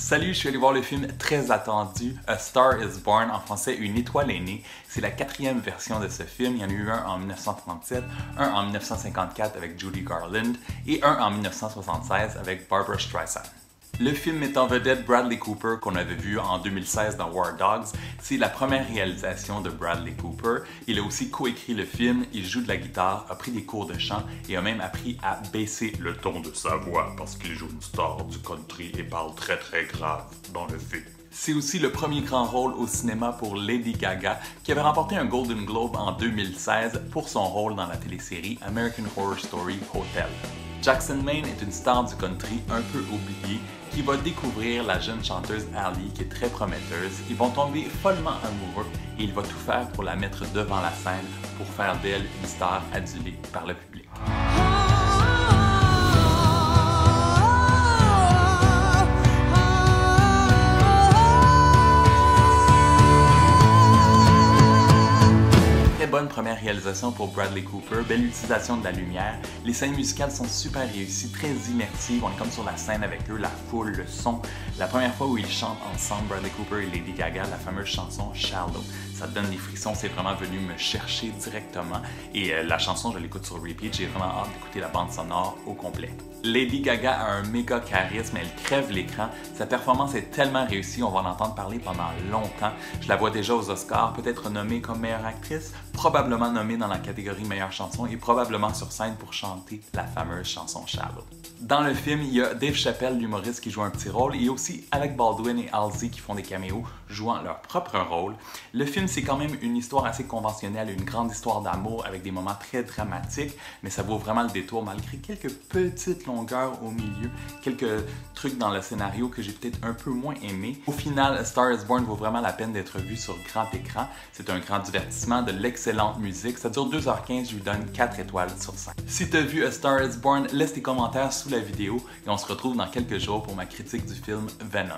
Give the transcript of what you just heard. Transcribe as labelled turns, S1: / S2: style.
S1: Salut, je suis allé voir le film très attendu, A Star is Born, en français Une étoile est née. C'est la quatrième version de ce film. Il y en a eu un en 1937, un en 1954 avec Judy Garland et un en 1976 avec Barbra Streisand. Le film met en vedette Bradley Cooper qu'on avait vu en 2016 dans War Dogs. C'est la première réalisation de Bradley Cooper. Il a aussi coécrit le film, il joue de la guitare, a pris des cours de chant et a même appris à baisser le ton de sa voix parce qu'il joue une star du country et parle très grave dans le film. C'est aussi le premier grand rôle au cinéma pour Lady Gaga, qui avait remporté un Golden Globe en 2016 pour son rôle dans la télésérie American Horror Story Hotel. Jackson Maine est une star du country un peu oubliée qui va découvrir la jeune chanteuse Allie qui est très prometteuse. Ils vont tomber follement amoureux et il va tout faire pour la mettre devant la scène pour faire d'elle une star adulée par le public. Bonne première réalisation pour Bradley Cooper, belle utilisation de la lumière, les scènes musicales sont super réussies, très immersives, on est comme sur la scène avec eux, la foule, le son. La première fois où ils chantent ensemble, Bradley Cooper et Lady Gaga, la fameuse chanson Shallow, ça donne des frissons, c'est vraiment venu me chercher directement et la chanson je l'écoute sur repeat, j'ai vraiment hâte d'écouter la bande sonore au complet. Lady Gaga a un méga charisme, elle crève l'écran, sa performance est tellement réussie, on va en entendre parler pendant longtemps. Je la vois déjà aux Oscars, peut-être nommée comme meilleure actrice, probablement nommée dans la catégorie meilleure chanson et probablement sur scène pour chanter la fameuse chanson Shallow. Dans le film, il y a Dave Chappelle, l'humoriste, qui joue un petit rôle, et aussi Alec Baldwin et Halsey qui font des caméos, jouant leur propre rôle. Le film, c'est quand même une histoire assez conventionnelle, une grande histoire d'amour avec des moments très dramatiques, mais ça vaut vraiment le détour malgré quelques petites longueurs au milieu, quelques trucs dans le scénario que j'ai peut-être un peu moins aimé. Au final, A Star is Born vaut vraiment la peine d'être vu sur grand écran. C'est un grand divertissement, de l'excellente musique. Ça dure 2h15, je lui donne 4 étoiles sur 5. Si tu as vu A Star is Born, laisse tes commentaires sous la vidéo et on se retrouve dans quelques jours pour ma critique du film Venom.